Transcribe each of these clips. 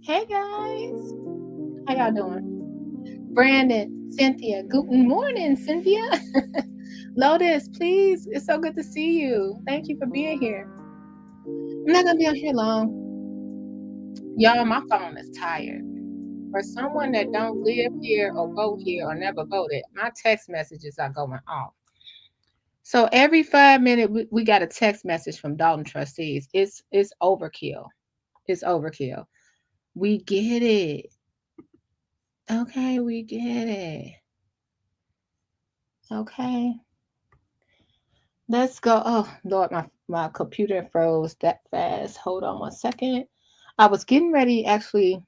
Hey guys, how y'all doing? Brandon, Cynthia, good morning, Cynthia. Lotus, please, it's so good to see you. Thank you for being here. I'm not gonna be on here long. Y'all, my phone is tired. For someone that don't live here or vote here or never voted, my text messages are going off. So every 5 minutes, we got a text message from Dolton trustees. It's overkill. It's overkill. We get it. Okay, we get it. Okay. Let's go. Oh, Lord, my computer froze that fast. Hold on one second. I was getting ready actually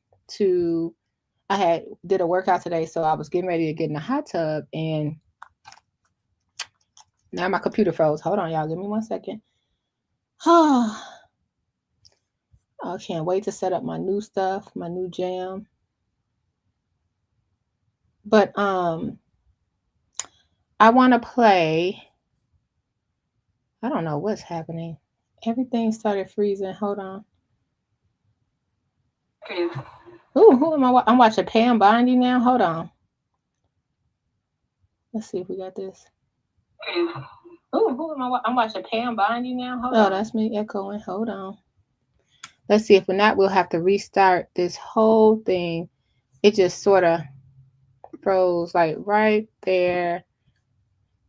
I did a workout today, so I was getting ready to get in the hot tub, and now my computer froze. Hold on, y'all. Give me 1 second. Oh, I can't wait to set up my new stuff, my new jam. But I want to play. I don't know what's happening. Everything started freezing. Hold on. Ooh, who am I? I'm watching Pam Bondi now. Hold on. Let's see if we got this. Ooh, who am I? I'm watching Pam Bondi now. Hold on. Oh, that's me echoing. Hold on. Let's see. If we're not, we'll have to restart this whole thing. It just sort of froze like right there.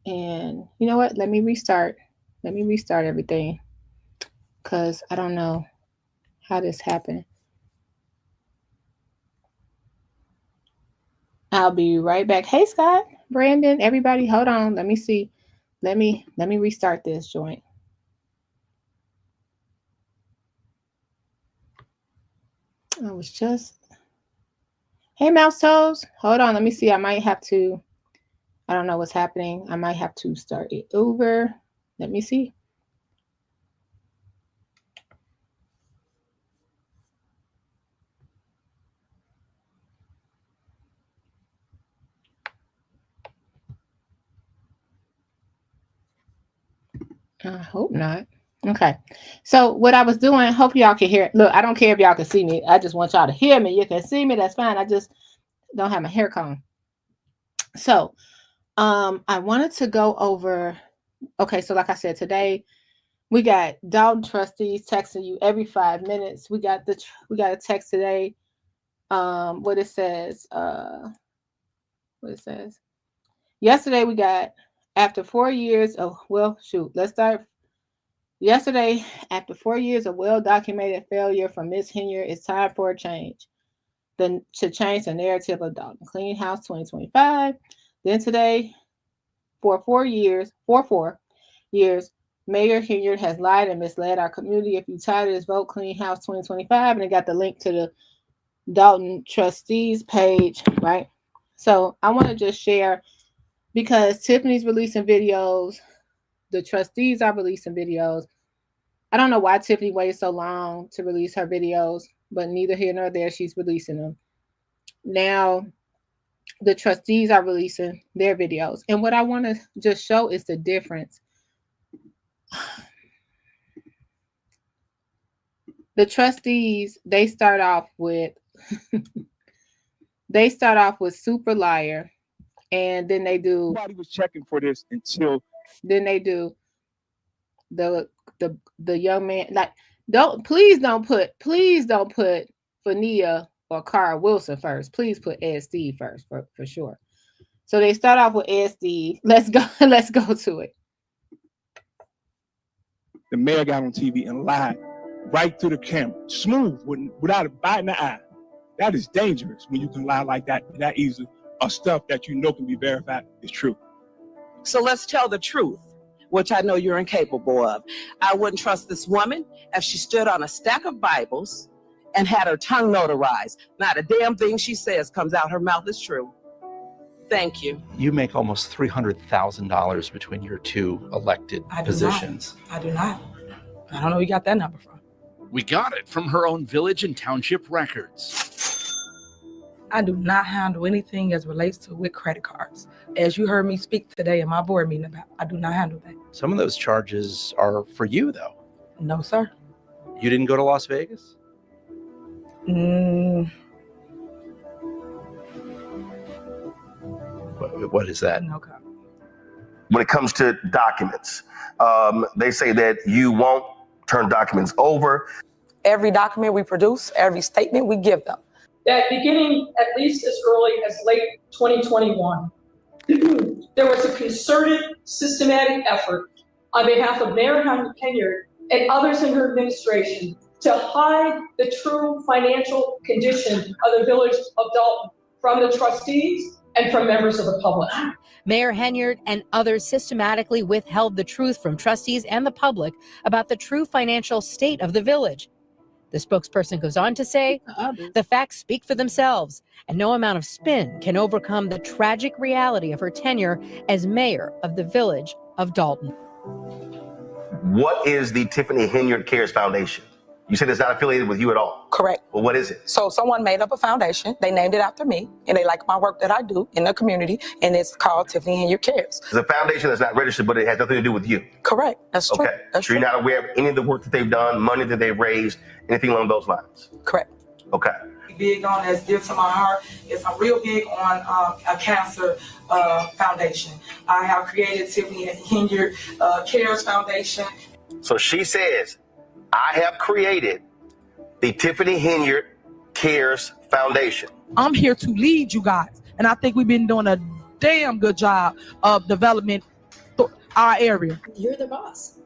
And you know what? Let me restart. Let me restart everything, because I don't know how this happened. I'll be right back. Hey, Scott, Brandon, everybody, hold on. Let me see. Let me restart this joint. I was just. Hey, Mouse Toes. Hold on. Let me see. I might have to. I don't know what's happening. I might have to start it over. Let me see. I hope not. Okay. So what I was doing, hope y'all can hear it. Look, I don't care if y'all can see me. I just want y'all to hear me. You can see me. That's fine. I just don't have my hair comb. So I wanted to go over. Okay. So like I said, today we got Dalton trustees texting you every 5 minutes. We got a text today. What it says. Yesterday we got, after 4 years of, let's start. Yesterday, after 4 years of well-documented failure from Ms. Henyard, it's time for a change. To change the narrative of Dalton. Clean House 2025. Then today, for 4 years, Mayor Henyard has lied and misled our community. If you tired of this, vote Clean House 2025. And it got the link to the Dalton trustees page, right? So I want to just share, because Tiffany's releasing videos, the trustees are releasing videos. I don't know why Tiffany waited so long to release her videos, but neither here nor there, she's releasing them. Now, the trustees are releasing their videos. And what I want to just show is the difference. The trustees, they start off with super liar. And then they do. Nobody was checking for this until. Then they do the young man. Like, please don't put Fania or Carl Wilson first. Please put Ed Steve first for sure. So they start off with Ed Steve. Let's go to it. The mayor got on TV and lied right through the camera, smooth, without a bite in the eye. That is dangerous when you can lie like that easily. Or stuff that you know can be verified is true. So let's tell the truth, which I know you're incapable of. I wouldn't trust this woman if she stood on a stack of Bibles and had her tongue notarized. Not a damn thing she says comes out her mouth is true. Thank you. You make almost $300,000 between your two elected positions. I do not. I don't know where you got that number from. We got it from her own village and township records. I do not handle anything as relates to with credit cards. As you heard me speak today in my board meeting about, I do not handle that. Some of those charges are for you, though. No, sir. You didn't go to Las Vegas? What is that? No comment. When it comes to documents, they say that you won't turn documents over. Every document we produce, every statement we give them. That beginning at least as early as late 2021, there was a concerted, systematic effort on behalf of Mayor Henyard and others in her administration to hide the true financial condition of the village of Dolton from the trustees and from members of the public. Mayor Henyard and others systematically withheld the truth from trustees and the public about the true financial state of the village. The spokesperson goes on to say, the facts speak for themselves, and no amount of spin can overcome the tragic reality of her tenure as mayor of the village of Dolton. What is the Tiffany Henyard Cares Foundation? You said it's not affiliated with you at all. Correct. Well, what is it? So someone made up a foundation. They named it after me, and they like my work that I do in the community, and it's called Tiffany Henyard Cares. It's a foundation that's not registered, but it has nothing to do with you. Correct. That's true. Okay. That's So you're true. not aware of any of the work that they've done, money that they've raised, anything along those lines? Correct. Okay. Big on as dear to my heart is I'm real big on a cancer foundation. I have created Tiffany Henyard Cares Foundation. So she says, I have created the Tiffany Henyard Cares Foundation. I'm here to lead you guys, and I think we've been doing a damn good job of development our area. You're the boss.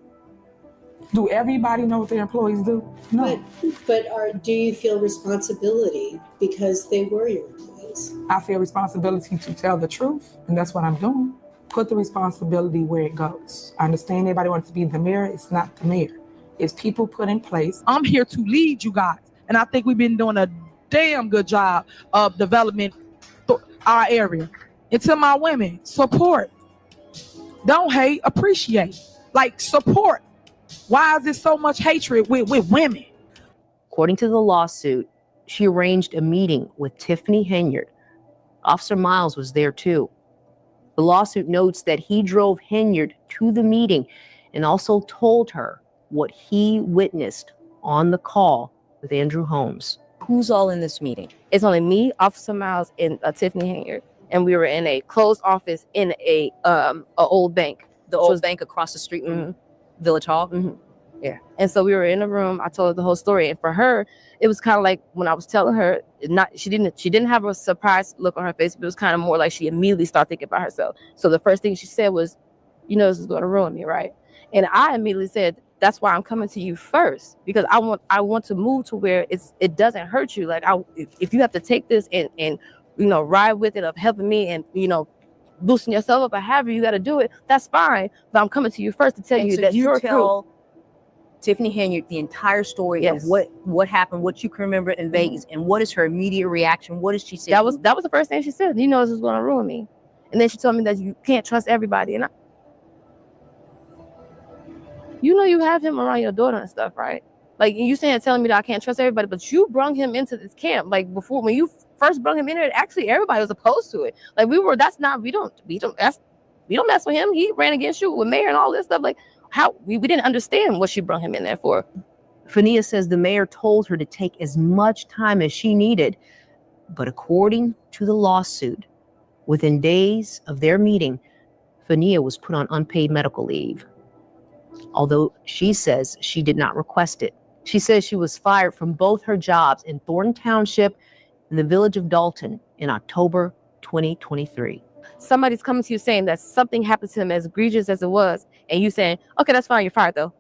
Do everybody know what their employees do? No. But do you feel responsibility because they were your employees? I feel responsibility to tell the truth, and that's what I'm doing. Put the responsibility where it goes. I understand everybody wants to be the mayor. It's not the mayor. It's people put in place. I'm here to lead you guys, and I think we've been doing a damn good job of development our area. And to my women, support. Don't hate, appreciate. Like, support. Why is there so much hatred with women? According to the lawsuit, she arranged a meeting with Tiffany Henyard. Officer Miles was there too. The lawsuit notes that he drove Henyard to the meeting and also told her what he witnessed on the call with Andrew Holmes. Who's all in this meeting? It's only me, Officer Miles, and Tiffany Henyard. And we were in a closed office in a old bank. The old bank across the street from Village Hall? Mm-hmm. Yeah. And so we were in a room. I told her the whole story. And for her, it was kind of like when I was telling her, she didn't have a surprised look on her face, but it was kind of more like she immediately started thinking about herself. So the first thing she said was, you know, this is going to ruin me, right? And I immediately said, that's why I'm coming to you first, because I want to move to where it doesn't hurt you. Like, if you have to take this and you know, ride with it of helping me and, you know, boosting yourself up or however you got to do it, that's fine. But I'm coming to you first to tell you that you're tell Tiffany Henyard the entire story of what happened, what you can remember in Vegas, and what is her immediate reaction? What did she say? That was the first thing she said. You know, this is going to ruin me. And then she told me that you can't trust everybody. And you know, you have him around your daughter and stuff, right? Like, you telling me that I can't trust everybody, but you brung him into this camp. Like, before, when you first brung him in there, actually everybody was opposed to it. Like, we don't mess with him. He ran against you with mayor and all this stuff. Like, how we didn't understand what she brung him in there for. Fania says the mayor told her to take as much time as she needed, but according to the lawsuit, within days of their meeting, Fania was put on unpaid medical leave. Although she says she did not request it. She says she was fired from both her jobs in Thornton Township and the village of Dolton in October 2023. Somebody's coming to you saying that something happened to him as egregious as it was, and you saying, okay, that's fine, you're fired though.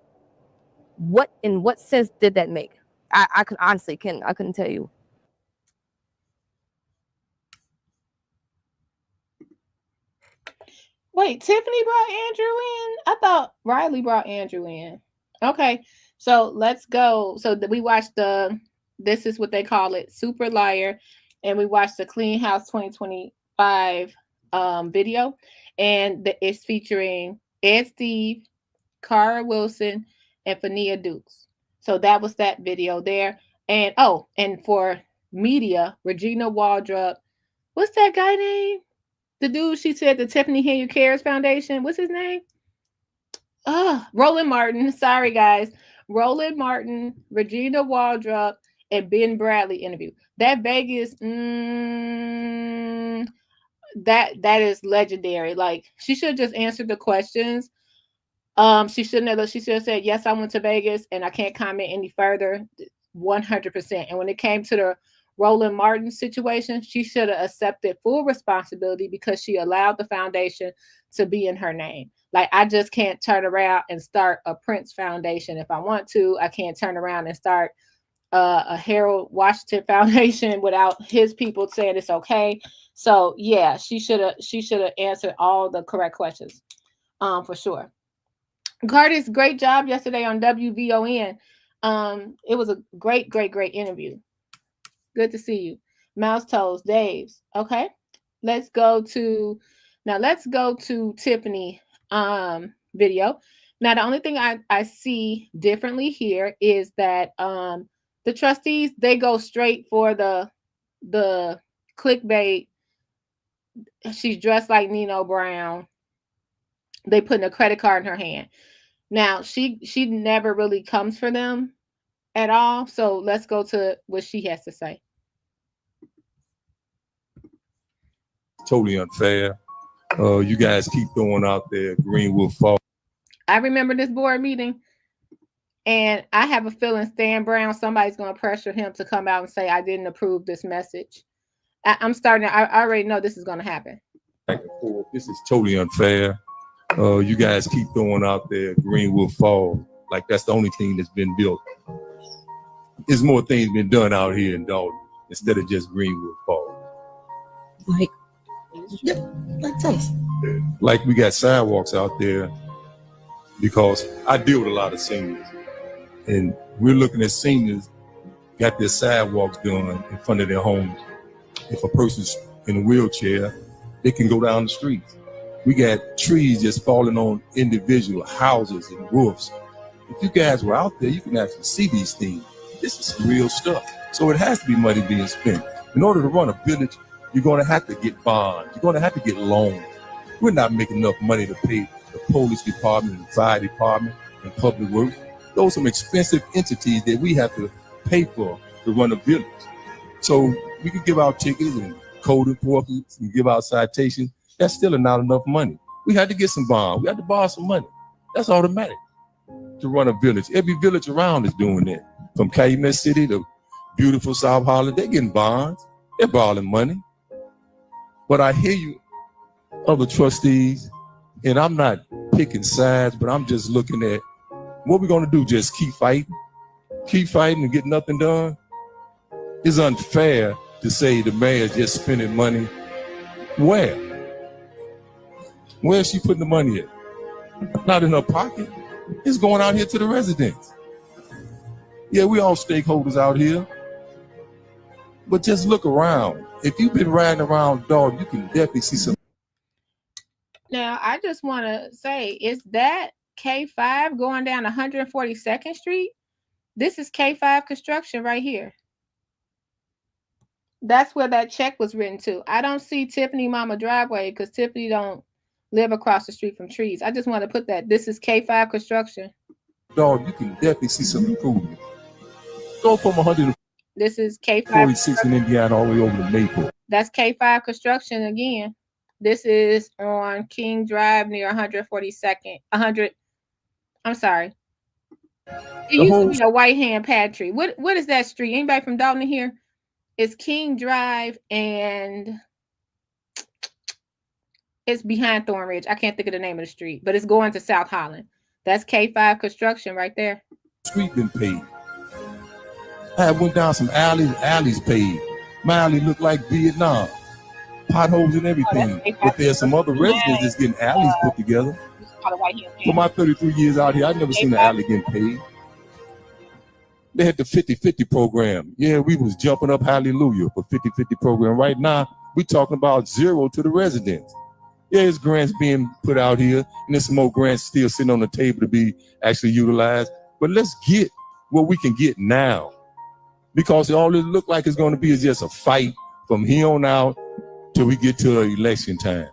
In what sense did that make? I couldn't tell you. Wait, Tiffany brought Andrew in? I thought Riley brought Andrew in. Okay, so let's go. So we watched this is what they call it, Super Liar, and we watched the Clean House 2025 video, and it's featuring Ed Steve, Cara Wilson, and Fania Dukes. So that was that video there. And and for media, Regina Waldrop, what's that guy name? The dude she said the Tiffany Henry Cares Foundation. What's his name? Roland Martin. Sorry, guys. Roland Martin, Regina Waldrop, and Ben Bradley interview. That Vegas, that is legendary. Like, she should have just answered the questions. She shouldn't have. She should have said, yes, I went to Vegas and I can't comment any further. 100%. And when it came to the Roland Martin situation, she should have accepted full responsibility because she allowed the foundation to be in her name. Like, I just can't turn around and start a Prince Foundation if I want to. I can't turn around and start a Harold Washington Foundation without his people saying it's okay. So yeah, she should have answered all the correct questions, for sure. Curtis, great job yesterday on WVON. It was a great interview. Good to see you. Mouse Toes, Dave's. Okay. Let's go to Tiffany video. Now, the only thing I see differently here is that the trustees, they go straight for the clickbait. She's dressed like Nino Brown. They putting a credit card in her hand. Now, she never really comes for them at all. So let's go to what she has to say. Totally unfair. You guys keep throwing out there Greenwood Falls. I remember this board meeting, and I have a feeling Stan Brown, somebody's going to pressure him to come out and say, I didn't approve this message. I already know this is going to happen. This is totally unfair. You guys keep throwing out there Greenwood Falls like that's the only thing that's been built. There's more things been done out here in Dalton instead of just Greenwood Falls. Like this. Like we got sidewalks out there because I deal with a lot of seniors, and we're looking at seniors got their sidewalks done in front of their homes. If a person's in a wheelchair, they can go down the streets. We got trees just falling on individual houses and roofs. If you guys were out there, you can actually see these things. This is some real stuff. So it has to be money being spent. In order to run a village, you're going to have to get bonds. You're going to have to get loans. We're not making enough money to pay the police department and fire department and public works. Those are some expensive entities that we have to pay for to run a village. So we can give out tickets and code enforcement and give out citations. That's still not enough money. We had to get some bonds. We had to borrow some money. That's automatic to run a village. Every village around is doing that. From Calumet City to beautiful South Holland, they're getting bonds. They're borrowing money. But I hear you, other trustees, and I'm not picking sides, but I'm just looking at what we're going to do. Just keep fighting and get nothing done. It's unfair to say the mayor's just spending money. Where? Where's she putting the money at? Not in her pocket. It's going out here to the residents. Yeah, we all stakeholders out here. But just look around. If you've been riding around Dalton, you can definitely see some. Now, I just want to say, is that K5 going down 142nd Street? This is K5 construction right here. That's where that check was written to. I don't see Tiffany Mama driveway because Tiffany don't live across the street from trees. I just want to put that. This is K5 construction. Dog, you can definitely see some improvement. Go from 100. This is K5 46 in Indiana all the way over to Maple. That's K5 construction again. This is on King Drive near 142nd. 100. I'm sorry. It used to be a White Hand Pantry. What is that street? Anybody from Dalton here? It's King Drive and it's behind Thornridge. I can't think of the name of the street, but it's going to South Holland. That's K5 construction right there. Street been paved. I went down some alleys paid. My alley looked like Vietnam. potholes and everything. But there's some other residents that's getting alleys put together. For my 33 years out here, I've never seen an alley getting paid. They had the 50-50 program. Yeah, we was jumping up hallelujah for 50-50 program. Right now, we talking about zero to the residents. Yeah, there's grants being put out here, and there's some more grants still sitting on the table to be actually utilized. But let's get what we can get now. Because all it look like it's going to be is just a fight from here on out till we get to election time.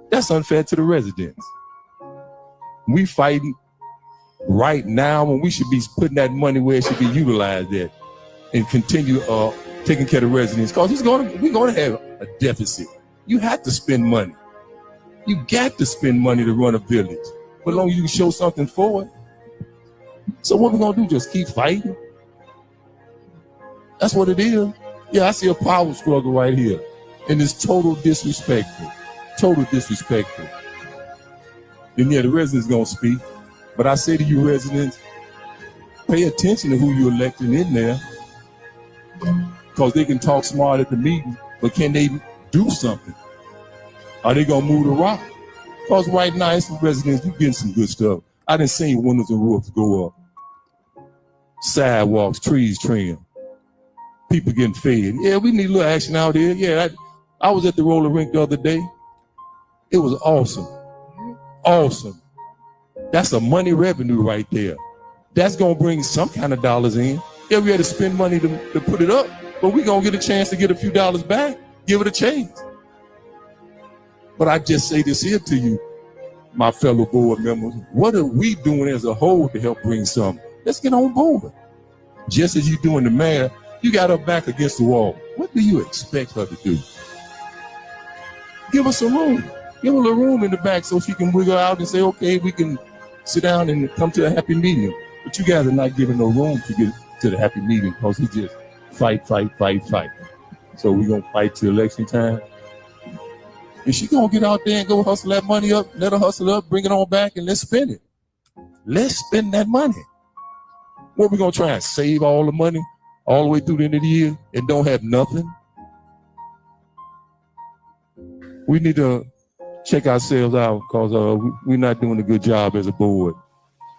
That's unfair to the residents. We fighting right now when we should be putting that money where it should be utilized at and continue taking care of the residents, because we're going to have a deficit. You have to spend money. You got to spend money to run a village. But as long as you can show something forward. So what we're going to do, just keep fighting? That's what it is. Yeah, I see a power struggle right here. And it's total disrespectful. Total disrespectful. And yeah, the residents going to speak. But I say to you residents, pay attention to who you're electing in there. Because they can talk smart at the meeting, but can they do something? Are they going to move the rock? Because right now, it's some residents, you're getting some good stuff. I done seen windows and roofs go up. Sidewalks, trees trimmed. People getting fed. Yeah, we need a little action out there. Yeah, I was at the roller rink the other day. It was awesome. Awesome. That's a money revenue right there. That's going to bring some kind of dollars in. Yeah, we had to spend money to put it up, but we're going to get a chance to get a few dollars back. Give it a chance. But I just say this here to you, my fellow board members. What are we doing as a whole to help bring something? Let's get on board. Just as you're doing the mayor, you got her back against the wall. What do you expect her to do? Give her some room. Give her a room in the back so she can wiggle out and say, okay, we can sit down and come to a happy medium. But you guys are not giving no room to get to the happy medium because he just fight. So we're going to fight till election time. And she going to get out there and go hustle that money up, let her hustle up, bring it on back, and let's spend it. Let's spend that money. What, we going to try and save all the money all the way through the end of the year and don't have nothing? We need to check ourselves out because we're not doing a good job as a board.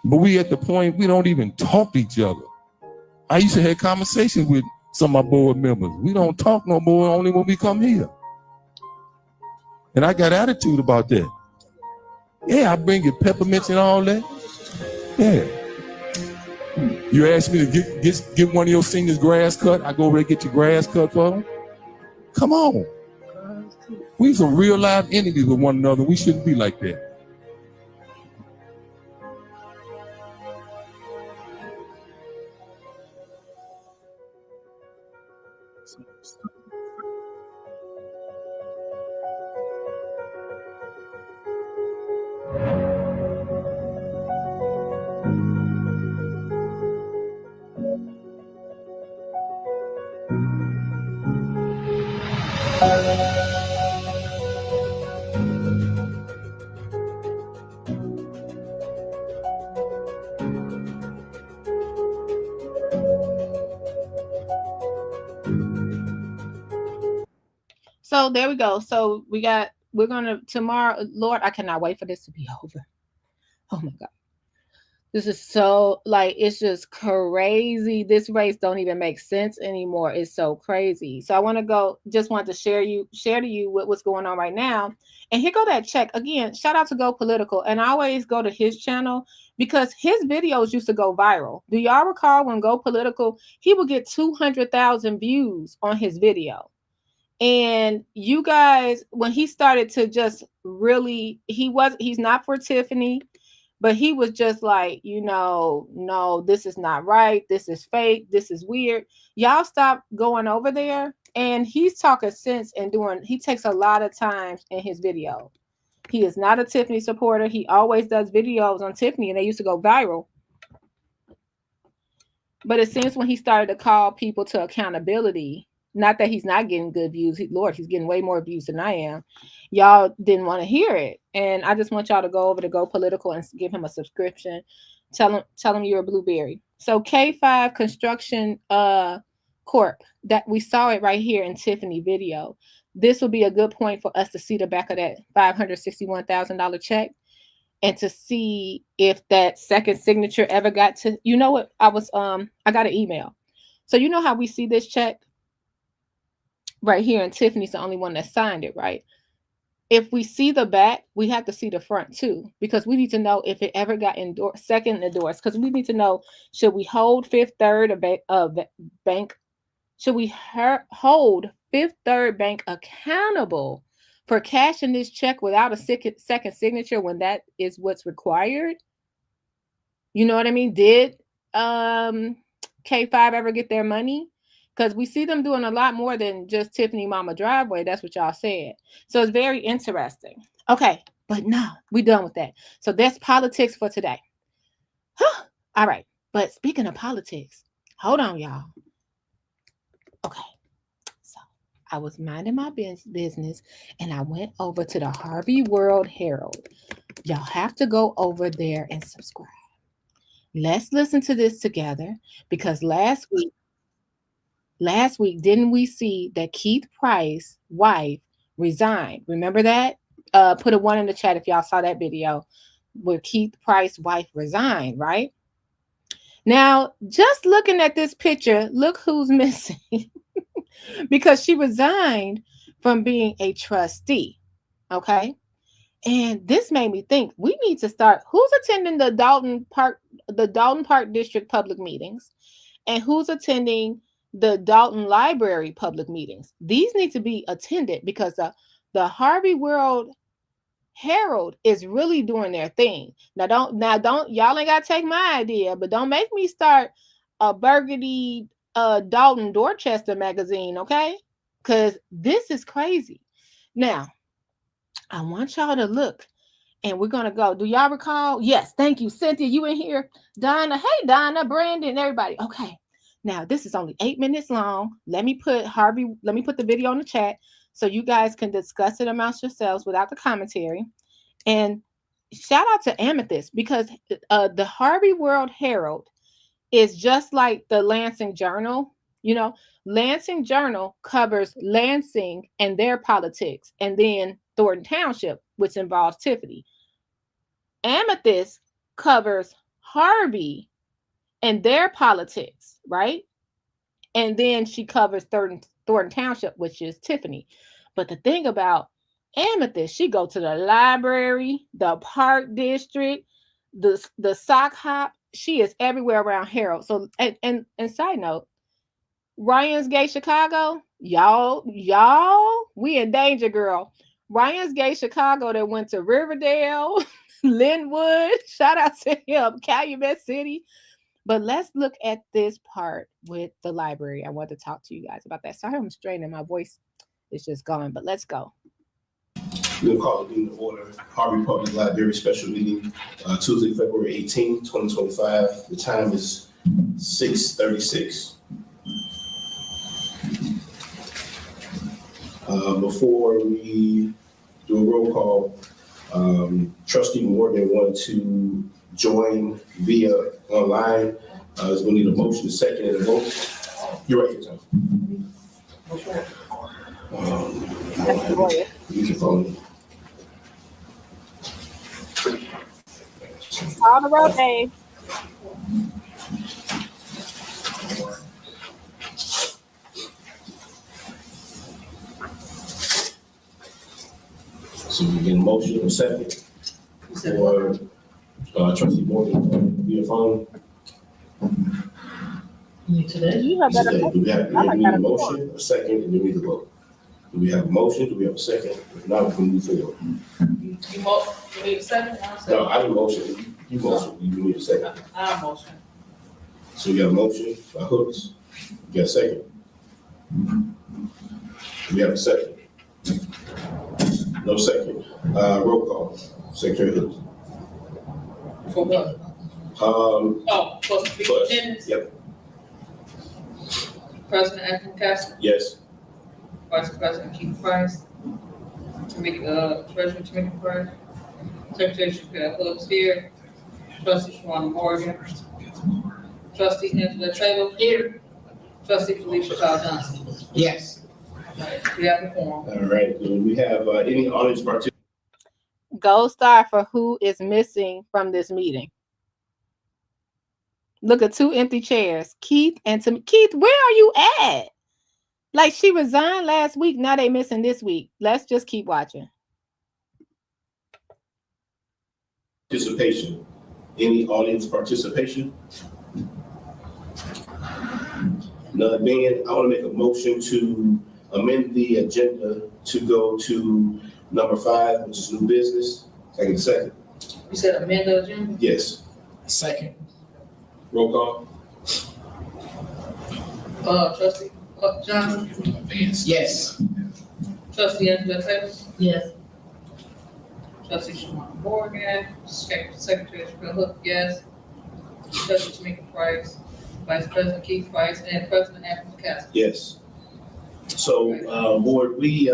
But we at the point we don't even talk to each other. I used to have conversations with some of my board members. We don't talk no more, only when we come here. And I got attitude about that. Yeah, I bring you peppermints and all that. Yeah. You ask me to get one of your seniors grass cut, I go over there and get your grass cut for them. Come on. We some real live enemies with one another. We shouldn't be like that. So there we go. So we're gonna tomorrow. Lord, I cannot wait for this to be over. Oh my God. This is so, like, it's just crazy. This race don't even make sense anymore. It's so crazy. So I want to just want to share to you what's going on right now. And here go that check. Again, shout out to Go Political. And I always go to his channel because his videos used to go viral. Do y'all recall when Go Political, he would get 200,000 views on his video. And you guys, when he started to just really, he's not for Tiffany. But he was just like, no, this is not right. This is fake. This is weird. Y'all stop going over there. And he's talking sense and he takes a lot of time in his video. He is not a Tiffany supporter. He always does videos on Tiffany and they used to go viral. But it seems when he started to call people to accountability, not that he's not getting good views. Lord, he's getting way more views than I am. Y'all didn't want to hear it. And I just want y'all to go over to Go Political and give him a subscription. Tell him you're a blueberry. So K5 Construction Corp, that we saw it right here in Tiffany video. this would be a good point for us to see the back of that $561,000 check and to see if that second signature ever got to, you know what, I got an email. So you know how we see this check right here, and Tiffany's the only one that signed it, right? If we see the back, we have to see the front too, because we need to know if it ever got second endorsed, because we need to know, should we hold Fifth Third Bank? Should we hold Fifth Third Bank accountable for cashing this check without a second signature when that is what's required? You know what I mean? Did K5 ever get their money? Because we see them doing a lot more than just Tiffany Mama Driveway. That's what y'all said. So it's very interesting. Okay, but no, we're done with that. So that's politics for today. All right, but speaking of politics, hold on, y'all. Okay, so I was minding my business and I went over to the Harvey World Herald. Y'all have to go over there and subscribe. Let's listen to this together, because last week, didn't we see that Keith Price's wife resigned? Remember that? Put a 1 in the chat if y'all saw that video where Keith Price's wife resigned, right? Now, just looking at this picture, look who's missing. Because she resigned from being a trustee, okay? And this made me think we need to start, who's attending the Dolton Park District public meetings, and who's attending the Dolton Library public meetings? These need to be attended, because the Harvey World Herald is really doing their thing. Now don't y'all ain't gotta take my idea, but don't make me start a Burgundy Dalton Dorchester magazine, okay? Because this is crazy. Now, I want y'all to look, and we're gonna go. Do y'all recall? Yes, thank you, Cynthia. You in here? Donna, hey Donna, Brandon, everybody. Okay. Now, this is only 8 minutes long. Let me put the video in the chat so you guys can discuss it amongst yourselves without the commentary. And shout out to Amethyst, because the Harvey World Herald is just like the Lansing Journal. You know, Lansing Journal covers Lansing and their politics, and then Thornton Township, which involves Tiffany. Amethyst covers Harvey and their politics, right? And then she covers Thornton Township, which is Tiffany. But the thing about Amethyst, she go to the library, the park district, the sock hop. She is everywhere around Harold. So, and side note, Ryan's Gate Chicago, y'all, we in danger, girl. Ryan's Gate Chicago that went to Riverdale, Linwood, shout out to him, Calumet City. But let's look at this part with the library. I want to talk to you guys about that. Sorry, I'm straining. My voice is just going, but let's go. We'll call the meeting to order. Harvey Public Library special meeting, Tuesday, February 18, 2025. The time is 6:36. Before we do a roll call, Trustee Morgan wanted to join via online. We'll need a motion, a second, and a vote. You're right here, Tom. You can phone. On the road, Dave. So we get a motion, a second, or Trustee Morgan via phone. Today? Do we have a motion, a second, and then we need a vote? Do we have a motion? Do we have a second? If not, we can move forward. You need a second? No, I need a motion. You motion. You need a second. I motion. So we got a motion by Hooks. We got a second. We have a second. No second. Roll call. Secretary Hooks. For what? For the attendance? Yep. President Anthony Castle, Yes. Vice President Keith Price, Treasurer Tamika Price, Secretary Shapiro Hooks here, Trustee Shawana Morgan, Trustee Angela Taylor here, Trustee Felicia Kyle Johnson. Yes. We have a form. All right, do we have any audience participants? Gold star for who is missing from this meeting. Look at 2 empty chairs. Keith and Tim. Keith, where are you at? Like, she resigned last week. Now they missing this week. Let's just keep watching. Participation. Any audience participation? None being, I want to make a motion to amend the agenda to go to number 5, which is new business. Can I get a second? You said amend the agenda? Yes. Second. Roll call. Trustee Johnson? Yes. Trustee Angela Taylor? Yes. Trustee Shawana Morgan? Secretary Sherelle Hook, yes. Trustee Tamika Price? Vice President Keith Price? And President Anthony Castle? Yes. So, board, we,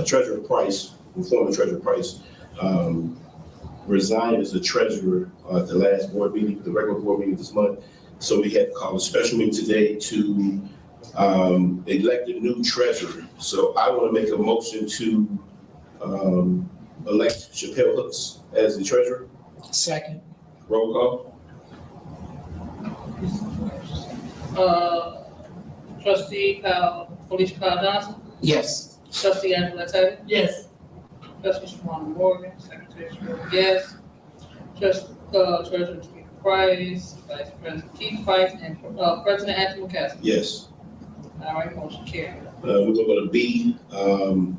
Treasurer Price, former Treasurer Price, resigned as the treasurer at the last board meeting, the regular board meeting this month. So we had called a special meeting today to elect a new treasurer. So I want to make a motion to elect Chappelle Hooks as the treasurer. Second. Roll call. Trustee Felicia Kyle Johnson? Yes. Trustee Angela Taylor? Yes. Trustee Shawana Morgan? Secretary Sherelle, yes. Treasurer Tamika Price? Vice President Keith Price? And President Anthony Castle? Yes. All right, motion carried. We're going to B,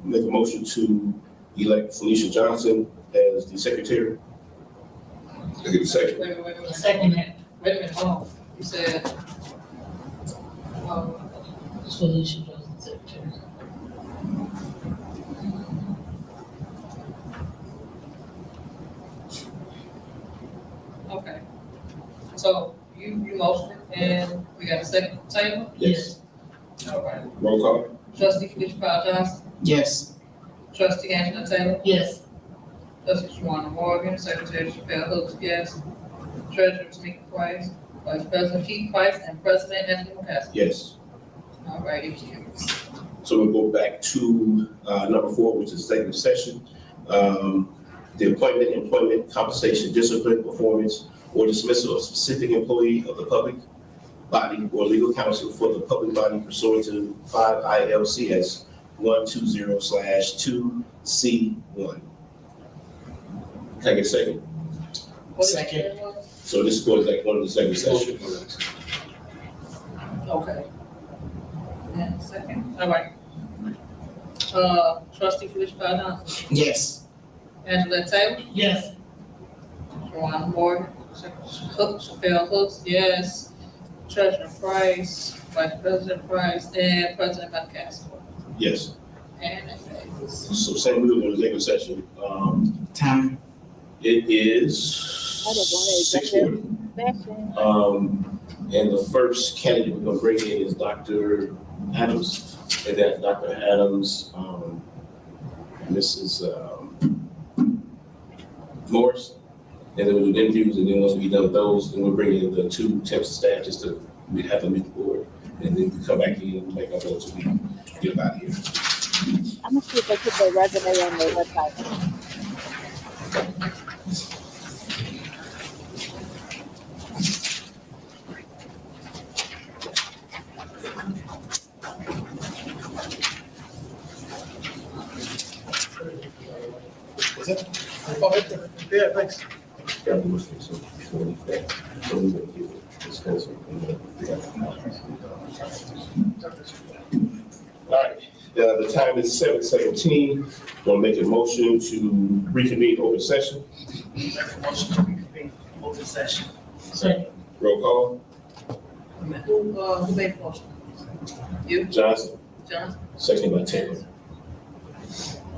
make a motion to elect Felicia Johnson as the secretary. I get a second. Wait. Second it. Wait a minute, hold on. You said, Felicia Johnson, secretary. okay. So you motioned and we got a second table? Yes. All right. Roll call. Trustee Felicia Kyle Johnson? Yes. Trustee Angela Taylor? Yes. Trustee Shawana Morgan? Secretary Sherelle Hooks, yes. Treasurer Tamika Price? Vice President Keith Price? And President Anthony Castle? Yes. All right, it carries. So we'll go back to number 4, which is executive session. The appointment, employment, compensation, discipline, performance, or dismissal of specific employee of the public body or legal counsel for the public body pursuant to 5 ILCS 120/2C1. Can I get a second? Second. So this goes like one of the executive sessions. Okay. And second, all right. Trustee Felicia Kyle Johnson? Yes. Angela Taylor? Yes. Shawana Morgan? Chappelle Hooks, yes. Treasurer Price, Vice President Price, and President Castle. Yes. And it passes. So same we do in executive session. Time. It is 6:40. And the first candidate we're going to bring in is Dr. Adams. And then Dr. Adams, Mrs. Morris. And then we'll do interviews, and then once we done with those, then we'll bring in the 2 temps of staff just to have them meet the board. And then we come back in and make our votes and we get them out of here. I'm gonna see if they put their resume on their website. Is it? Yeah, thanks. All right, the time is 7:17. We'll make a motion to reconvene open session. Make a motion to reconvene open session. Second. Roll call. Who made the motion? You? Johnson, Johnson? second by Taylor.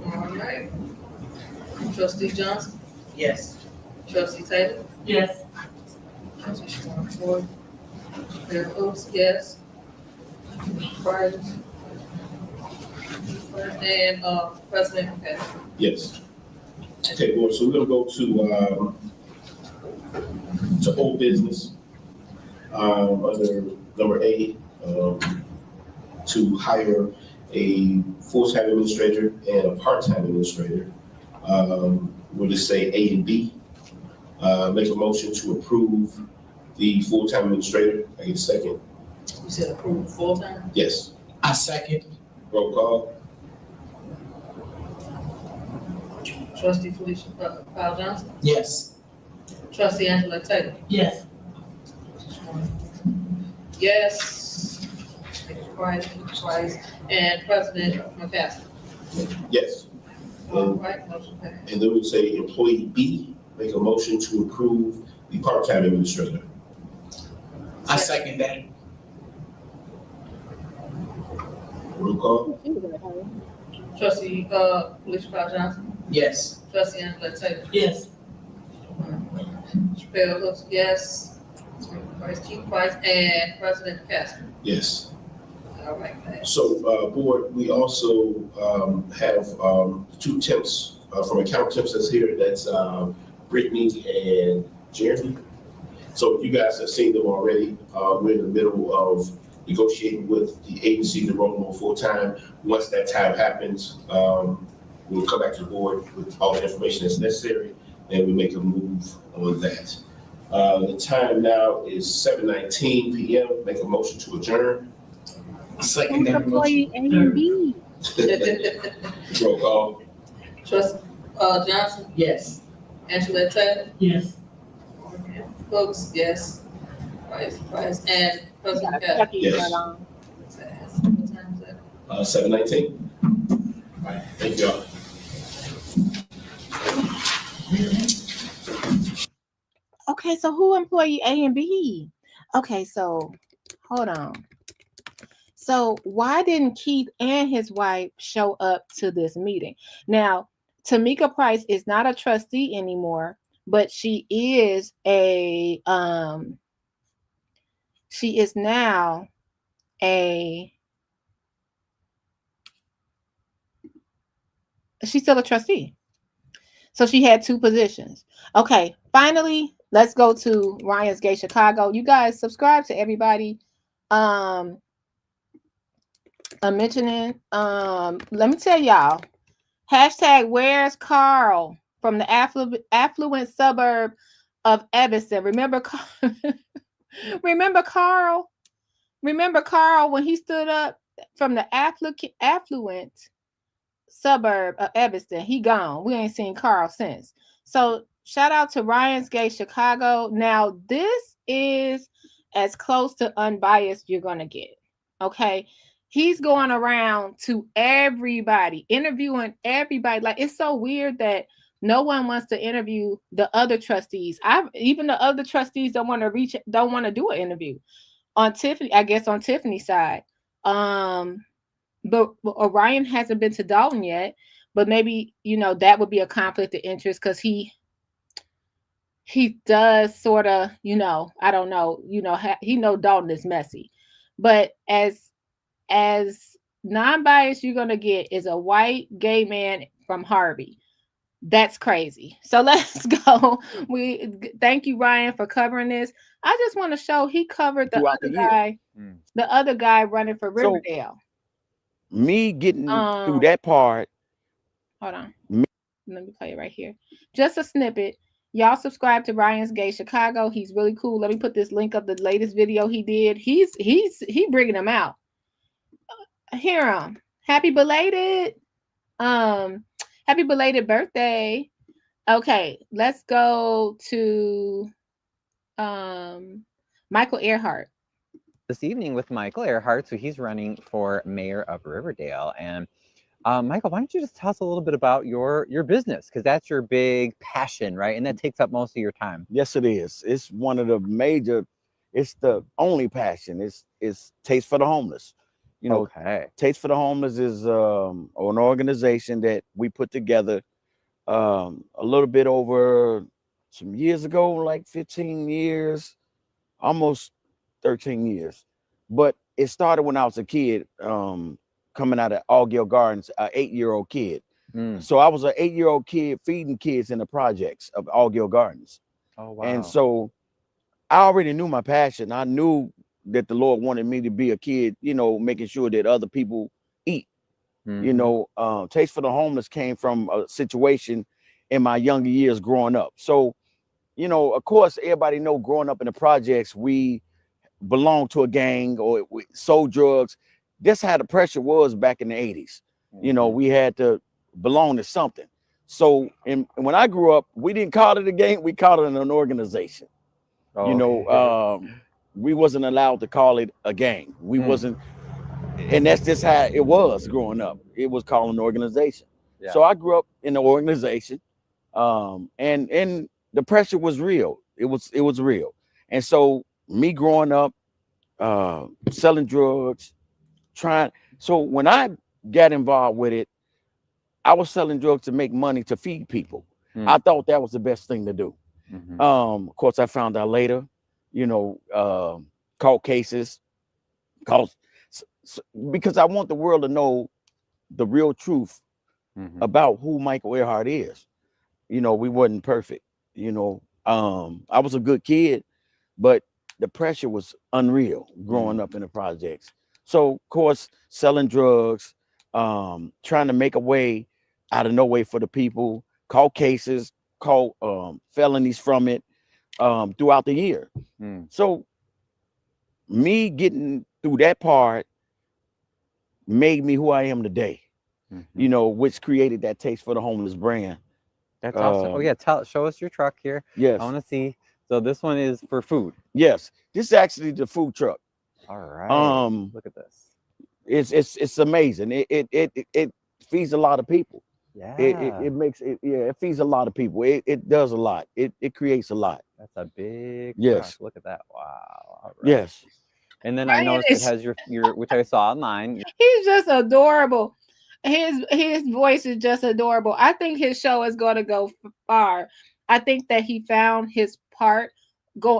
All right. Trustee Johnson? Yes. Trustee Taylor? Yes. Trustee Shawana Morgan? Chappelle Hooks, yes. Price? And President Castle? Yes. Okay, board, so we're gonna go to old business, under number 8, to hire a full-time administrator and a part-time administrator. We'll just say A and B. Make a motion to approve the full-time administrator. I get a second. You said approve full-time? Yes. I second. Roll call. Trustee Felicia Powell Johnson? Yes. Trustee Angela Taylor? Yes. Yes. Twice. And President McCaskey? Yes. All right, motion passed. And then we'll say employee B, make a motion to approve the part-time administrator. I second that. Roll call. Trustee Felicia Powell Johnson? Yes. Trustee Angela Taylor? Yes. Chappelle Hooks, yes. Chief Price and President McCaskey? Yes. All right, thanks. So, board, we also have two temps from account temps that's here. That's Brittany and Jeremy. So you guys have seen them already. We're in the middle of negotiating with the agency to roll them on full time. Once that time happens, we'll come back to the board with all the information that's necessary, and we make a move on that. The time now is 7:19 p.m. Make a motion to adjourn. Second that Employee A and B. Roll call. Trustee Johnson? Yes. Angela Taylor? Yes. Hooks, yes. Price and President McCaskey? Yes. What time is that? 7:19. All right, thank y'all. Okay, so who employee A and B? Okay, so hold on. So why didn't Keith and his wife show up to this meeting? Now, Tamika Price is not a trustee anymore, but she is a she is now a she's still a trustee. So she had two positions. Okay, finally, let's go to Ryan's Gate Chicago. You guys subscribe to everybody. I'm mentioning, let me tell y'all, hashtag where's Carl from the affluent suburb of Evanston. Remember Carl? Remember Carl when he stood up from the affluent suburb of Evanston? He gone. We ain't seen Carl since. So shout out to Ryan's Gate Chicago. Now this is as close to unbiased you're gonna get. Okay. He's going around to everybody, interviewing everybody. Like, it's so weird that no one wants to interview the other trustees. Even the other trustees don't want to do an interview on Tiffany. I guess on Tiffany's side. But Orion hasn't been to Dalton yet. But maybe that would be a conflict of interest because he does sort of I don't know he Dalton is messy, but as non-biased you're going to get is a white gay man from Harvey. That's crazy. So let's go. We thank you, Ryan, for covering this. I just want to show he covered the other guy running for Riverdale. So, me getting through that part. Hold on. Let me play it right here. Just a snippet. Y'all subscribe to Ryan's Gate Chicago. He's really cool. Let me put this link of the latest video he did. He's bringing them out. Hear him. Happy belated birthday. Okay, let's go to Michael Earhart. This evening with Michael Earhart. So he's running for mayor of Riverdale. And Michael, why don't you just tell us a little bit about your business? Because that's your big passion, right? And that takes up most of your time. Yes, it is. It's one of the major, it's the only passion. It's Taste for the Homeless. Taste for the Homeless is an organization that we put together a little bit over some years ago, like 15 years, almost 13 years. But it started when I was a kid, coming out of Augill Gardens, an 8-year-old kid. So I was an 8-year-old kid feeding kids in the projects of Augill Gardens. Oh, wow. And so I already knew my passion. I knew that the Lord wanted me to be a kid, you know, making sure that other people eat. You know, Taste for the Homeless came from a situation in my younger years growing up. So, you know, of course, everybody know growing up in the projects, we belonged to a gang or we sold drugs. That's how the pressure was back in the 80s. You know, we had to belong to something. So, and when I grew up, we didn't call it a gang, we called it an organization. You know, we wasn't allowed to call it a gang. We wasn't, and that's just how it was growing up. It was called an organization. Yeah. So I grew up in the organization, and the pressure was real. It was real. And so me growing up, selling drugs, so when I got involved with it, I was selling drugs to make money to feed people. I thought that was the best thing to do. Of course, I found out later, you know, court cases, because I want the world to know the real truth about who Michael Earhart is. You know, we wasn't perfect. You know, I was a good kid, but the pressure was unreal growing up in the projects. So, of course, selling drugs, trying to make a way out of no way for the people, call cases, call felonies from it throughout the year. So me getting through that part made me who I am today, you know, which created that Taste for the Homeless brand. That's awesome. Oh yeah, show us your truck here. Yes. I want to see. So this one is for food. Yes, this is actually the food truck. All right. Look at this. It's amazing. It feeds a lot of people. Yeah. It makes it, yeah, it feeds a lot of people. It does a lot. It creates a lot. That's a big yes. truck. Look at that. Wow. All right. Yes. And then I noticed it has your which I saw online. He's just adorable. His voice is just adorable. I think his show is going to go far. I think that he found his part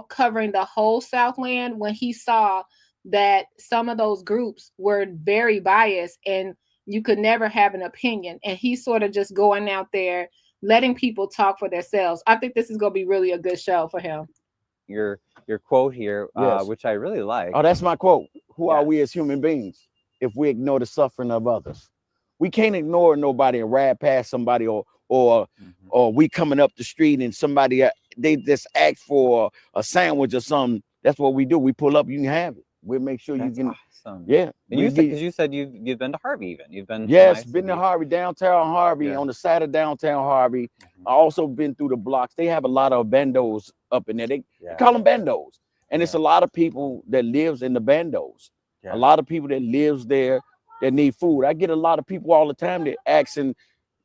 covering the whole Southland when he saw that some of those groups were very biased and you could never have an opinion. And he's sort of just going out there, letting people talk for themselves. I think this is going to be really a good show for him. Your quote here, Yes. which I really like. Oh, that's my quote. Who are we as human beings if we ignore the suffering of others? We can't ignore nobody and ride past somebody or we coming up the street and somebody they just ask for a sandwich or something. That's what we do. We pull up, you can have it. We'll make sure you can. Awesome. Yeah. And you said you've been to Harvey even. You've been Yes, been to Harvey, downtown Harvey, on the side of downtown Harvey. I also been through the blocks. They have a lot of bandos up in there. They call them bandos. And it's a lot of people that lives in the bandos. A lot of people that lives there that need food. I get a lot of people all the time that asking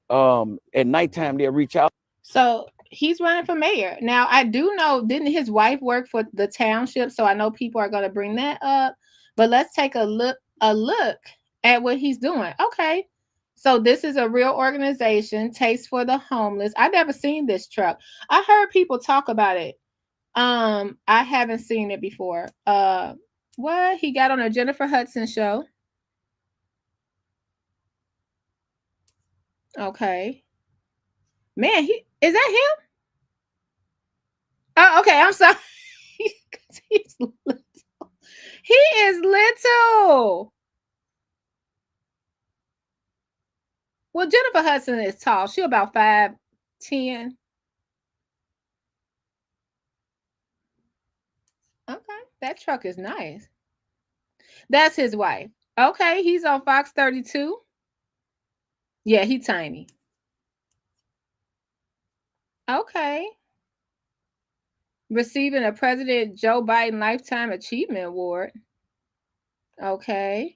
at nighttime they'll reach out. So he's running for mayor. Now I do know, didn't his wife work for the township? So I know people are going to bring that up. But let's take a look at what he's doing. Okay. So this is a real organization, Taste for the Homeless. I've never seen this truck. I heard people talk about it. I haven't seen it before. What? He got on a Jennifer Hudson show. Okay. Man, is that him? Oh, okay. I'm sorry. He's little. He is little. Well, Jennifer Hudson is tall. She's about 5'10". Okay, that truck is nice. That's his wife. Okay, he's on Fox 32. Yeah, he's tiny. Okay. Receiving a President Joe Biden Lifetime Achievement Award. Okay.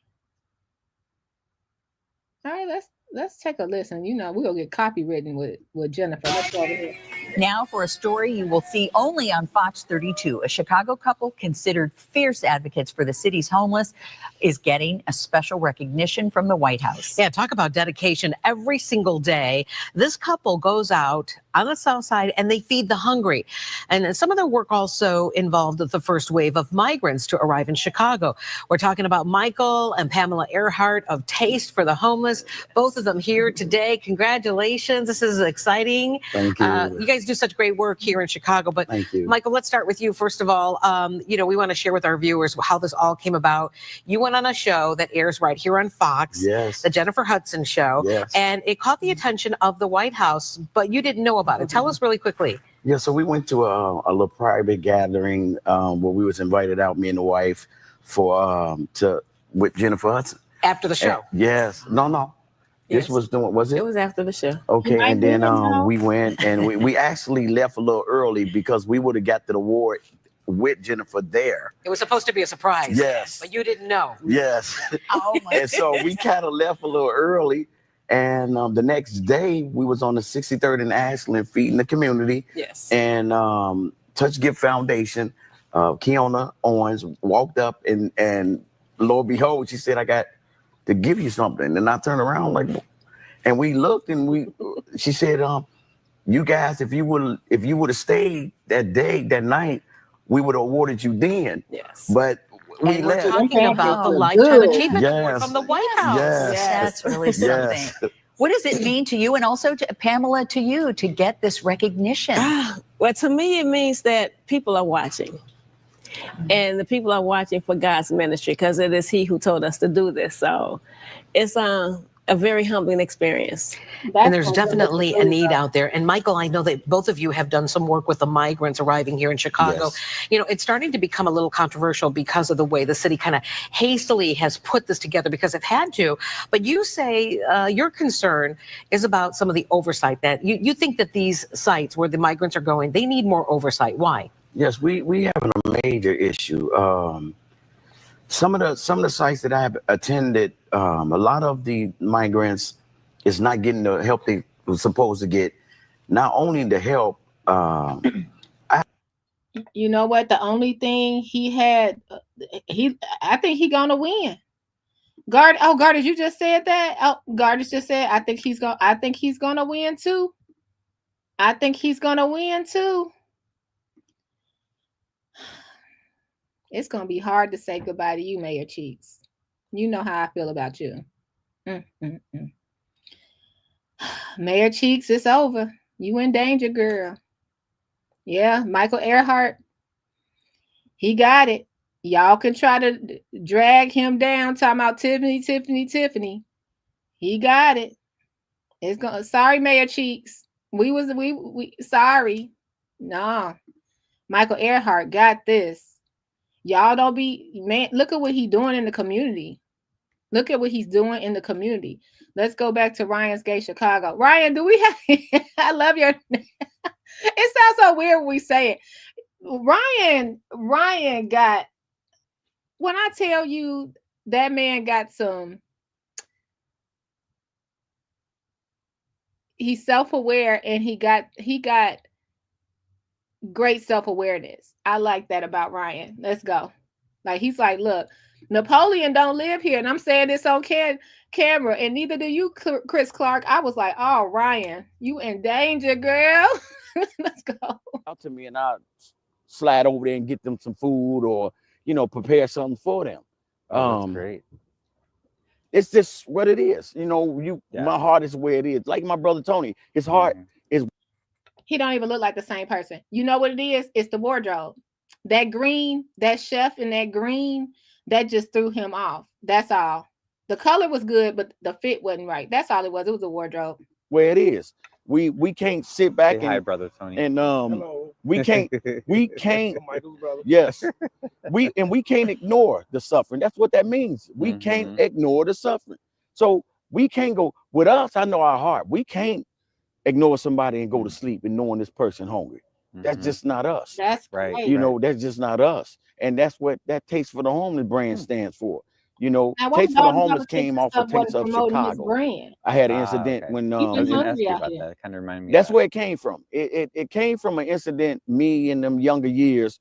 All right, let's take a listen. You know, we're gonna get copywritten with Jennifer. Let's go over here. Now for a story you will see only on Fox 32. A Chicago couple considered fierce advocates for the city's homeless is getting a special recognition from the White House. Yeah, talk about dedication. Every single day, this couple goes out on the South Side and they feed the hungry. And some of their work also involved the first wave of migrants to arrive in Chicago. We're talking about Michael and Pamela Earhart of Taste for the Homeless. Both of them here today. Congratulations. This is exciting. Thank you. You guys guys do such great work here in Chicago. But Thank you. Michael, let's start with you. First of all, we want to share with our viewers how this all came about. You went on a show that airs right here on Fox, Yes. the Jennifer Hudson Show, Yes. and it caught the attention of the White House, but you didn't know about it. Tell us really quickly. Yeah, so we went to a little private gathering where we was invited out, me and the wife, with Jennifer Hudson. After the show? Yes. No. This was was it? It was after the show. Okay, and then we went and we actually left a little early because we would have got to the award with Jennifer there. It was supposed to be a surprise. Yes. But you didn't know. Yes. Oh my And so we kind of left a little early. And the next day we was on the 63rd and Ashland feeding the community. Yes. And Touch Gift Foundation, Keona Owens walked up and lo and behold, she said, I got to give you something. And I turned around and we looked and she said, you guys, if you would have stayed that night, we would have awarded you then. Yes. But we're talking about the Lifetime Achievement Award from the White House. That's really something. What does it mean to you, and also to Pamela, to you, to get this recognition? Well, to me, it means that people are watching. And the people are watching for God's ministry, because it is He who told us to do this. So it's a very humbling experience. And there's definitely a need out there. And Michael, I know that both of you have done some work with the migrants arriving here in Chicago. Yes. It's starting to become a little controversial because of the way the city kind of hastily has put this together because it had to. But you say your concern is about some of the oversight, that you think that these sites where the migrants are going, they need more oversight. Why? Yes, we have a major issue. Some of the sites that I have attended, a lot of the migrants is not getting the help they were supposed to get. Not only the help, you know what? The only thing he had, I think he's gonna win. Gardis, you just said that. Gardis just said, I think he's gonna win too. I think he's gonna win too. It's gonna be hard to say goodbye to you, Mayor Cheeks. You know how I feel about you. Mayor Cheeks, it's over. You in danger, girl. Yeah, Michael Earhart, he got it. Y'all can try to drag him down, talking about Tiffany. He got it. It's gonna. Sorry, Mayor Cheeks. We sorry. No, Michael Earhart got this. Y'all don't be, man, look at what he's doing in the community. Look at what he's doing in the community. Let's go back to Ryan's Gate, Chicago. Ryan, do we have, I love your name. It sounds so weird when we say it. Ryan got, when I tell you that man got he's self-aware, and he got great self-awareness. I like that about Ryan. Let's go. Like, he's like, look, Napoleon don't live here, and I'm saying this on camera, and neither do you, Chris Clark. I was like, oh, Ryan, you in danger, girl. Let's go. Out to me, and I'll slide over there and get them some food, or prepare something for them. That's great. It's just what it is. My heart is where it is. Like my brother Tony, his heart is. He don't even look like the same person. You know what it is? It's the wardrobe. That green, that chef in that green, that just threw him off. That's all. The color was good, but the fit wasn't right. That's all it was. It was a wardrobe. Where it is. We can't sit back Hi, brother Tony. And we can't yes. We can't ignore the suffering. That's what that means. We can't ignore the suffering. So we can't go with us. I know our heart. We can't ignore somebody and go to sleep and knowing this person hungry. That's just not us. That's right. That's just not us. And that's what that Taste for the Homeless brand stands for. Now, Taste for the Homeless came off of Taste of Chicago. I had an incident when I was gonna ask you about that. It kind of reminded me. That's where it came from. It came from an incident, me in them younger years,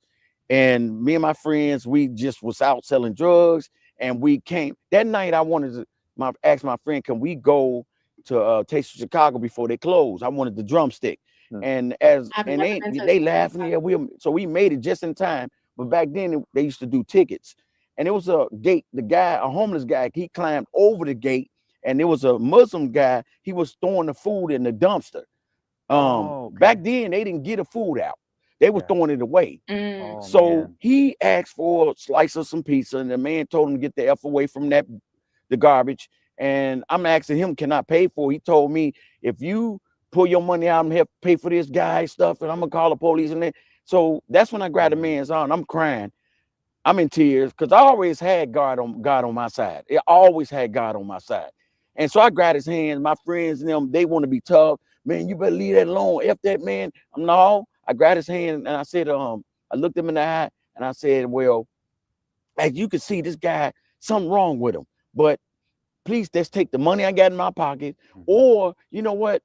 and me and my friends, we just was out selling drugs, and we came that night. I wanted to ask my friend, can we go to Taste of Chicago before they close? I wanted the drumstick. And they laughing. Yeah, we made it just in time. But back then they used to do tickets, and it was a gate. A homeless guy, he climbed over the gate, and there was a Muslim guy. He was throwing the food in the dumpster. Back then, they didn't get the food out. They were throwing it away. Mm. So he asked for a slice of some pizza, and the man told him to get the F away from the garbage. And I'm asking him, can I pay for it? He told me, if you pull your money out and help pay for this guy's stuff, and I'm gonna call the police. And then, so that's when I grabbed the man's arm. I'm crying. I'm in tears because I always had God on my side. I always had God on my side. And so I grabbed his hand. My friends and them, they want to be tough. Man, you better leave that alone. F that man. No, I grabbed his hand and I said, I looked him in the eye and I said, well, as you can see, this guy, something wrong with him. But please, let's take the money I got in my pocket. Or, you know what?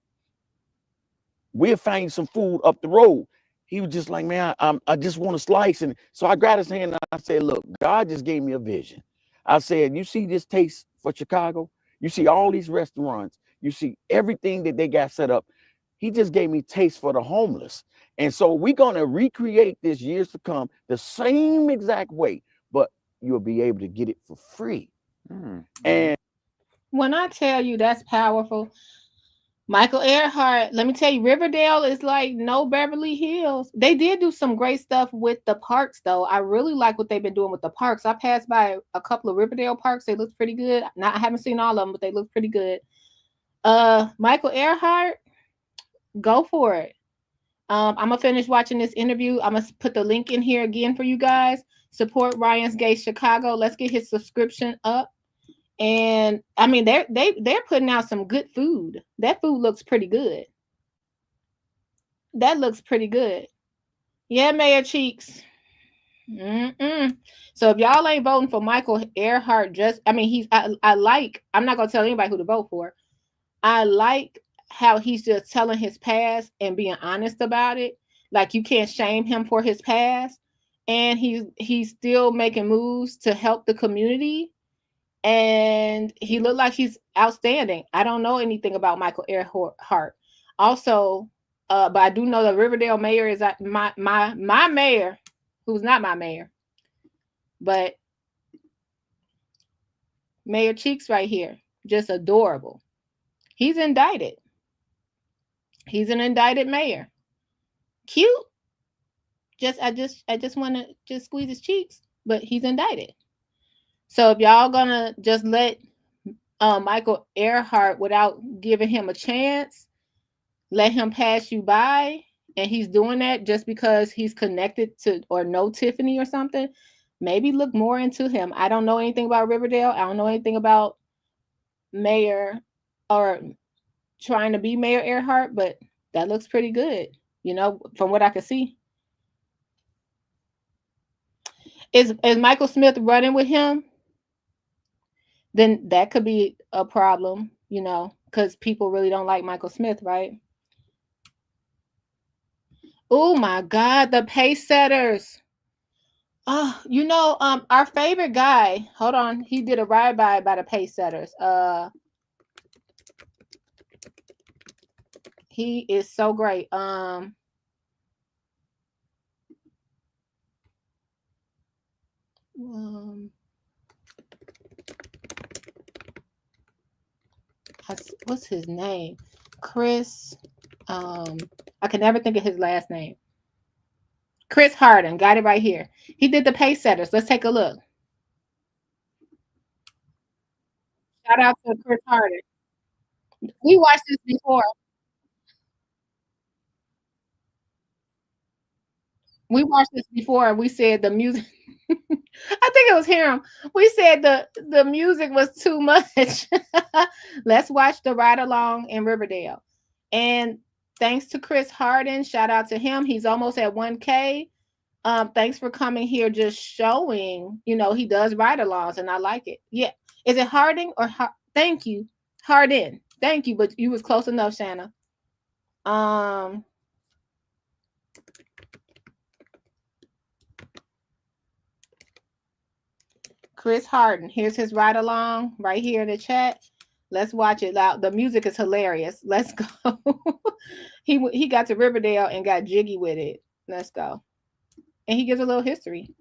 We'll find some food up the road. He was just like, man, I just want a slice. And so I grabbed his hand and I said, look, God just gave me a vision. I said, you see this taste for Chicago? You see all these restaurants. You see everything that they got set up. He just gave me taste for the homeless. And so we're going to recreate this years to come the same exact way, but you'll be able to get it for free. And when I tell you that's powerful, Michael Earhart, let me tell you, Riverdale is like no Beverly Hills. They did do some great stuff with the parks, though. I really like what they've been doing with the parks. I passed by a couple of Riverdale parks. They look pretty good. I haven't seen all of them, but they look pretty good. Michael Earhart, go for it. I'm going to finish watching this interview. I'm going to put the link in here again for you guys. Support Ryan's Gate Chicago. Let's get his subscription up. And I mean, they're putting out some good food. That food looks pretty good. That looks pretty good. Yeah, Mayor Cheeks. So if y'all ain't voting for Michael Earhart, I'm not gonna tell anybody who to vote for. I like how he's just telling his past and being honest about it. Like, you can't shame him for his past, and he's still making moves to help the community. And he looked like he's outstanding. I don't know anything about Michael Earhart. Also, but I do know the Riverdale mayor is my mayor, who's not my mayor, but Mayor Cheeks right here, just adorable. He's indicted. He's an indicted mayor. Cute. I just want to just squeeze his cheeks, but he's indicted. So if y'all gonna just let Michael Earhart, without giving him a chance, let him pass you by, and he's doing that just because he's connected to or know Tiffany or something, maybe look more into him. I don't know anything about Riverdale. I don't know anything about Mayor or trying to be Mayor Earhart, but that looks pretty good, from what I can see. Is Michael Smith running with him? Then that could be a problem, because people really don't like Michael Smith, right? Oh my God, the pace setters. Oh, our favorite guy, hold on, he did a ride by the pace setters. He is so great. What's his name? Chris. I can never think of his last name. Chris Harden, got it right here. He did the pace setters. Let's take a look. Shout out to Chris Harden. We watched this before. We watched this before, and we said the music. I think it was him. We said the music was too much. Let's watch the ride along in Riverdale. And thanks to Chris Harden, shout out to him. He's almost at 1K. Thanks for coming here, just showing, he does ride alongs, and I like it. Yeah. Is it Harding or thank you, Harden? Thank you, but you was close enough, Shanna. Chris Harden. Here's his ride along right here in the chat. Let's watch it loud. The music is hilarious. Let's go. He got to Riverdale and got jiggy with it. Let's go. And he gives a little history.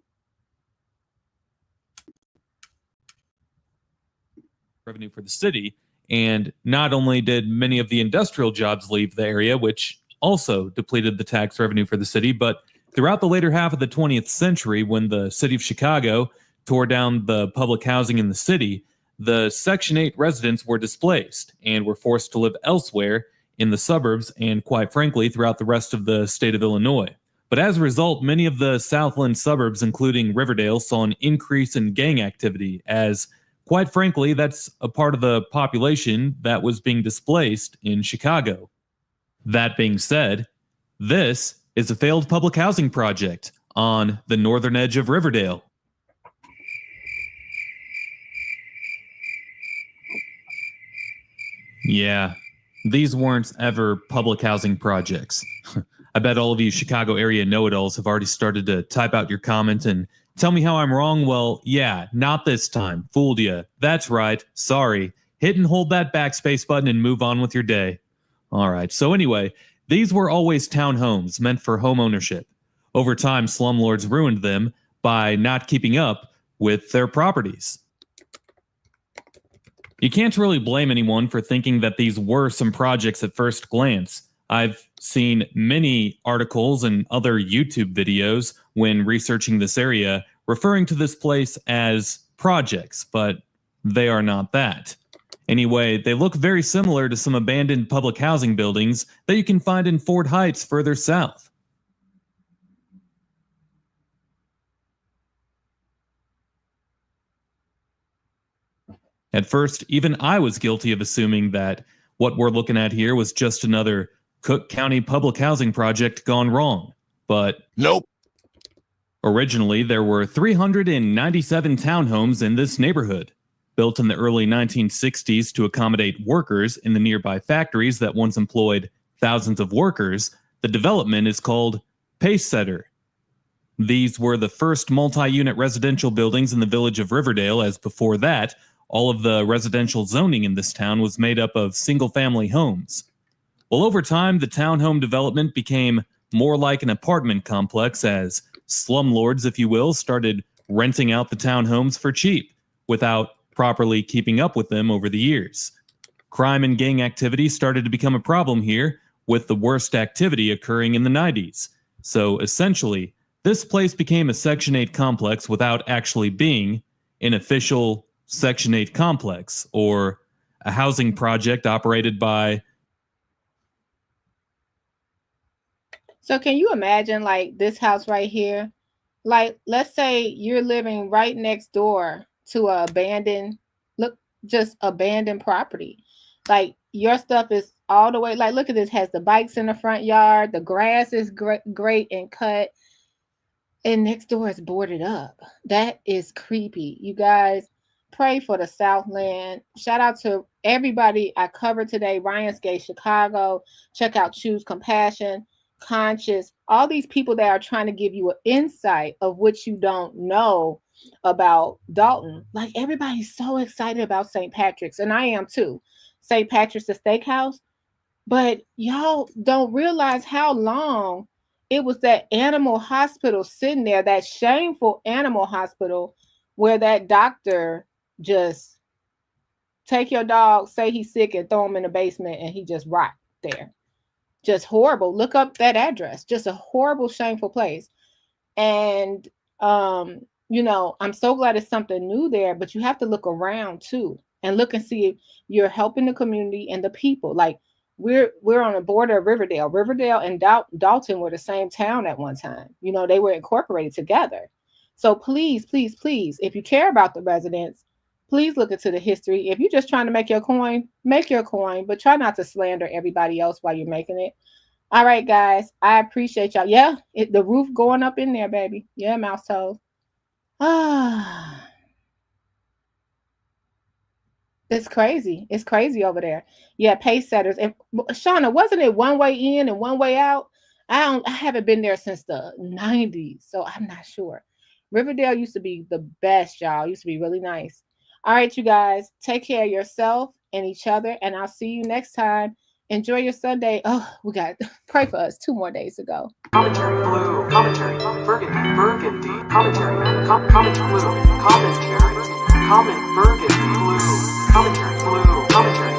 Revenue for the city. And not only did many of the industrial jobs leave the area, which also depleted the tax revenue for the city. But throughout the later half of the 20th century, when the city of Chicago tore down the public housing in the city, the Section 8 residents were displaced and were forced to live elsewhere in the suburbs and, quite frankly, throughout the rest of the state of Illinois. But as a result, many of the Southland suburbs, including Riverdale, saw an increase in gang activity as, quite frankly, that's a part of the population that was being displaced in Chicago. That being said, this is a failed public housing project on the northern edge of Riverdale. Yeah, these weren't ever public housing projects. I bet all of you Chicago area know-it-alls have already started to type out your comment and tell me how I'm wrong. Well, yeah, not this time. Fooled ya. That's right. Sorry. Hit and hold that backspace button and move on with your day. All right. So anyway, these were always townhomes meant for home ownership. Over time, slumlords ruined them by not keeping up with their properties. You can't really blame anyone for thinking that these were some projects at first glance. I've seen many articles and other YouTube videos when researching this area referring to this place as projects, but they are not that. Anyway, they look very similar to some abandoned public housing buildings that you can find in Fort Heights further south. At first, even I was guilty of assuming that what we're looking at here was just another Cook County public housing project gone wrong. But nope. Originally, there were 397 townhomes in this neighborhood. Built in the early 1960s to accommodate workers in the nearby factories that once employed thousands of workers, the development is called Pacesetter. These were the first multi-unit residential buildings in the village of Riverdale, as before that, all of the residential zoning in this town was made up of single-family homes. Well, over time, the townhome development became more like an apartment complex as slumlords, if you will, started renting out the townhomes for cheap without properly keeping up with them over the years. Crime and gang activity started to become a problem here, with the worst activity occurring in the 90s. So essentially, this place became a Section 8 complex without actually being an official Section 8 complex or a housing project operated by... So can you imagine like this house right here? Like, let's say you're living right next door to a abandoned property. Like your stuff is all the way, like, look at this, has the bikes in the front yard. The grass is great and cut. And next door is boarded up. That is creepy. You guys pray for the Southland. Shout out to everybody I covered today. Ryan's Gate Chicago. Check out Choose Compassion. Conscious, all these people that are trying to give you an insight of what you don't know about Dolton. Like everybody's so excited about St. Patrick's, and I am too. St. Patrick's, the steakhouse, but y'all don't realize how long it was that animal hospital sitting there, that shameful animal hospital where that doctor just take your dog, say he's sick, and throw him in the basement, and he just rot there. Just horrible. Look up that address. Just a horrible, shameful place. And, you know, I'm so glad it's something new there, but you have to look around too and look and see if you're helping the community and the people. Like we're on the border of Riverdale. Riverdale and Dolton were the same town at one time. You know, they were incorporated together. So please, please, please, if you care about the residents, please look into the history. If you're just trying to make your coin, but try not to slander everybody else while you're making it. All right, guys, I appreciate y'all. Yeah, the roof going up in there, baby. Yeah, mouse toes. It's crazy. It's crazy over there. Yeah, pace setters. And Shauna, wasn't it one way in and one way out? I haven't been there since the 90s, so I'm not sure. Riverdale used to be the best, y'all. Used to be really nice. All right, you guys, take care of yourself and each other, and I'll see you next time. Enjoy your Sunday. Oh, we got pray for us. 2 more days to go. Commentary blue, commentary, burgundy, commentary, commentary blue, commentary, comment burgundy blue, commentary blue, commentary.